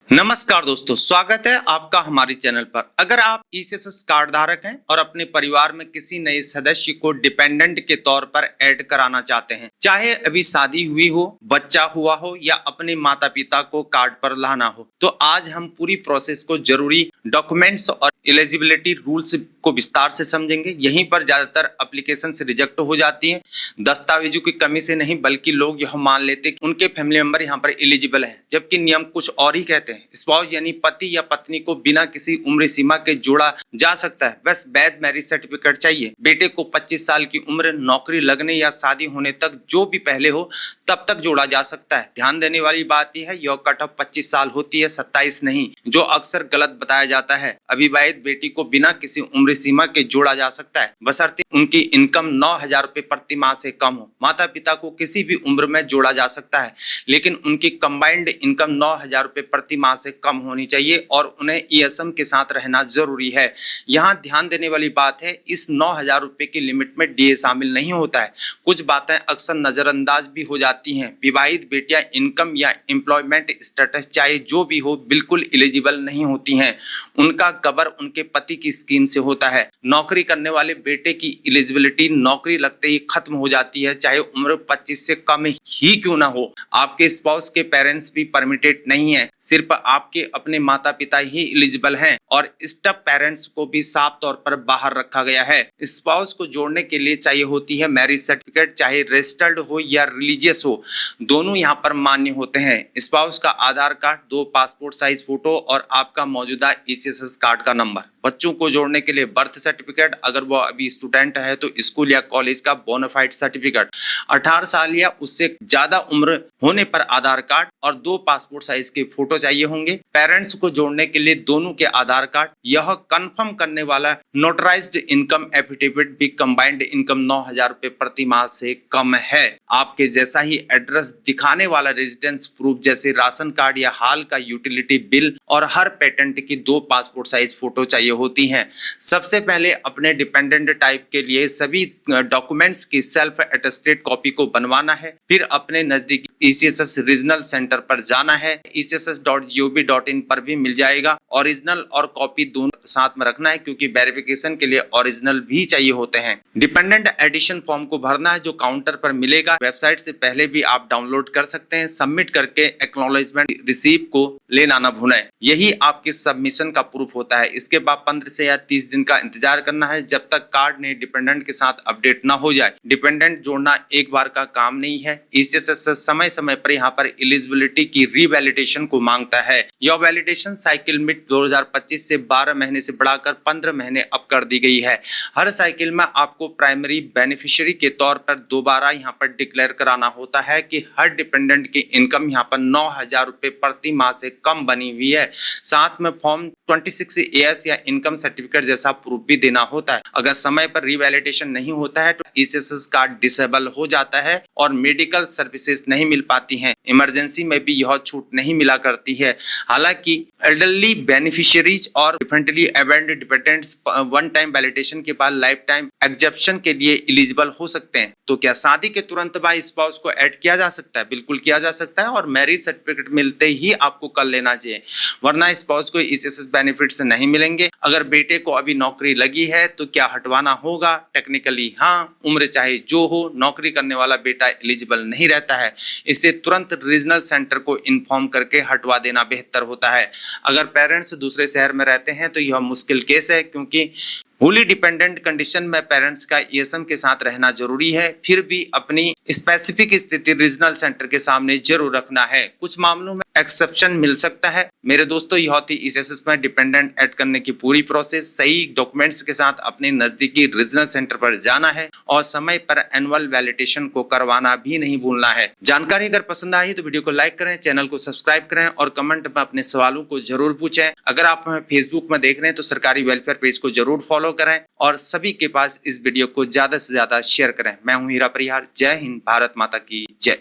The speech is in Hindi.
नमस्कार दोस्तों, स्वागत है आपका हमारे चैनल पर। अगर आप ईसीएसएस कार्ड धारक हैं और अपने परिवार में किसी नए सदस्य को डिपेंडेंट के तौर पर ऐड कराना चाहते हैं, चाहे अभी शादी हुई हो, बच्चा हुआ हो या अपने माता पिता को कार्ड पर लाना हो, तो आज हम पूरी प्रोसेस को, जरूरी डॉक्यूमेंट्स और एलिजिबिलिटी रूल्स को विस्तार से समझेंगे। यहीं पर ज्यादातर एप्लीकेशन से रिजेक्ट हो जाती हैं, दस्तावेजों की कमी से नहीं, बल्कि लोग यह मान लेते कि उनके फैमिली मेंबर यहाँ पर एलिजिबल है, जबकि नियम कुछ और ही कहते हैं। स्पाउस यानी पति या पत्नी को बिना किसी उम्र सीमा के जोड़ा जा सकता है, बस वैध मैरिज सर्टिफिकेट चाहिए। बेटे को 25 साल की उम्र, नौकरी लगने या शादी होने तक, जो भी पहले हो तब तक जोड़ा जा सकता है। ध्यान देने वाली बात यह है, यह कट ऑफ 25 साल होती है, 27 नहीं, जो अक्सर गलत बताया जाता है। अविवाहित बेटी को बिना किसी उम्र सीमा के जोड़ा जा सकता है, बशर्ते उनकी इनकम 9,000 रुपए प्रति माह से कम हो। माता पिता को किसी भी उम्र में जोड़ा जा सकता है, लेकिन उनकी कंबाइंड इनकम 9,000 रुपए प्रति माह से कम होनी चाहिए और उन्हें ईएसएम के साथ रहना जरूरी है। यहाँ ध्यान देने वाली बात है, इस 9,000 रुपए की लिमिट में डीए शामिल नहीं होता है। कुछ बातें अक्सर नजरअंदाज भी हो जाती हैं। विवाहित बेटियां इनकम या एम्प्लॉयमेंट स्टेटस चाहे जो भी हो, बिल्कुल एलिजिबल नहीं होती हैं। उनका कवर उनके पति की स्कीम से होता है। नौकरी करने वाले बेटे की एलिजिबिलिटी नौकरी लगते ही खत्म हो जाती है, चाहे उम्र 25 से कम ही क्यों ना हो। आपके स्पाउस के पेरेंट्स भी परमिटेड नहीं है, सिर्फ आपके अपने माता पिता ही एलिजिबल हैं और स्टेप पेरेंट्स को भी साफ तौर पर बाहर रखा गया है। स्पाउस को जोड़ने के लिए चाहिए होती है मैरिज सर्टिफिकेट, चाहे रजिस्टर्ड हो या रिलीजियस हो, दोनों यहाँ पर मान्य होते हैं। स्पाउस का आधार कार्ड, 2 पासपोर्ट साइज फोटो और आपका मौजूदा ईसीएसएस कार्ड का नंबर। बच्चों को जोड़ने के लिए बर्थ सर्टिफिकेट, अगर वो अभी स्टूडेंट है तो स्कूल या कॉलेज का बोनाफाइड सर्टिफिकेट। 18 साल या उससे ज्यादा उम्र होने पर आधार कार्ड और 2 पासपोर्ट साइज के फोटो चाहिए होंगे। पेरेंट्स को जोड़ने के लिए दोनों के आधार कार्ड, यह कंफर्म करने वाला नोटराइज्ड इनकम एफिडेविट भी कंबाइंड इनकम 9,000 रुपए प्रति माह से कम है। आपके जैसा ही एड्रेस दिखाने वाला रेजिडेंस प्रूफ, जैसे राशन कार्ड या हाल का यूटिलिटी बिल, और हर पेटेंट की 2 पासपोर्ट साइज फोटो चाहिए होती हैं। सबसे पहले अपने डिपेंडेंट टाइप के लिए सभी डॉक्यूमेंट्स की सेल्फ अटेस्टेड कॉपी को बनवाना है, फिर अपने नजदीकी ईसीएसएस रीजनल सेंटर पर जाना है। ecss.gov.in पर भी मिल जाएगा। ओरिजिनल और कॉपी दोनों साथ में रखना है, क्योंकि वेरिफिकेशन के लिए ओरिजिनल भी चाहिए होते हैं। डिपेंडेंट एडिशन फॉर्म को भरना है, जो काउंटर पर मिलेगा। वेबसाइट से पहले भी आप डाउनलोड कर सकते हैं। सबमिट करके एक्नॉलेजमेंट रिसीव को लेना ना भूलें, यही आपके सबमिशन का प्रूफ होता है। इसके बाद 15 से या 30 दिन का इंतजार करना है, जब तक कार्ड ने डिपेंडेंट के साथ अपडेट ना हो जाए। डिपेंडेंट जोड़ना एक बार का काम नहीं है। ईसीएसएस समय समय पर यहाँ पर एलिजिबिलिटी की रीवैलिडेशन को मांगता है। यह वैलिडेशन साइकिल में 2025 से 12 महीने से बढ़ाकर 15 महीने अब कर दी गई है। हर साइकिल में आपको प्राइमरी बेनिफिशियरी के तौर पर दोबारा यहाँ पर डिक्लेयर कराना होता है कि हर डिपेंडेंट की इनकम यहाँ पर 9,000 रुपए प्रति माह से कम बनी हुई है। साथ में फॉर्म 26AS या इनकम सर्टिफिकेट जैसा प्रूफ भी देना होता है। अगर समय पर रिवैलिडेशन नहीं होता है तो ईसीएसएस कार्ड डिसेबल हो जाता है और मेडिकल सर्विसेज नहीं मिल पाती हैं। इमरजेंसी में भी यह छूट नहीं मिला करती है। हालांकि एल्डरली बेनिफिशियरीज और differently abled dependents one time validation के बाद लाइफ टाइम एग्जेप्शन के लिए एलिजिबल हो सकते हैं। तो क्या शादी के तुरंत बाद स्पाउस को ऐड किया जा सकता है? बिल्कुल किया जा सकता है, और मैरिज सर्टिफिकेट मिलते ही आपको कर लेना चाहिए, वरना स्पाउस को ईसीएसएस बेनिफिट्स नहीं मिलेंगे। अगर बेटे को अभी नौकरी लगी है तो क्या हटवाना होगा? टेक्निकली हाँ, उम्र चाहे जो हो, नौकरी करने वाला बेटा एलिजिबल नहीं रहता है। इसे तुरंत रीजनल सेंटर को इन्फॉर्म करके हटवा देना बेहतर होता है। अगर पेरेंट्स दूसरे शहर में रहते हैं तो यह मुश्किल केस है, क्योंकि होली डिपेंडेंट कंडीशन में पेरेंट्स का ईएसएम के साथ रहना जरूरी है। फिर भी अपनी स्पेसिफिक स्थिति रीजनल सेंटर के सामने जरूर रखना है। कुछ मामलों में एक्सेप्शन मिल सकता है। मेरे दोस्तों, यह थी ईसीएसएस में डिपेंडेंट ऐड करने की पूरी प्रोसेस। सही डॉक्यूमेंट्स के साथ अपने नजदीकी रीजनल सेंटर पर जाना है और समय पर एनुअल वैलिडेशन को करवाना भी नहीं भूलना है। जानकारी अगर पसंद आई तो वीडियो को लाइक करें, चैनल को सब्सक्राइब करें और कमेंट में अपने सवालों को जरूर पूछें। अगर आप हमें फेसबुक में देख रहे हैं तो सरकारी वेलफेयर पेज को जरूर फॉलो करें और सभी के पास इस वीडियो को ज्यादा से ज्यादा शेयर करें। मैं हूं हीरा परिहार। जय हिंद, भारत माता की जय।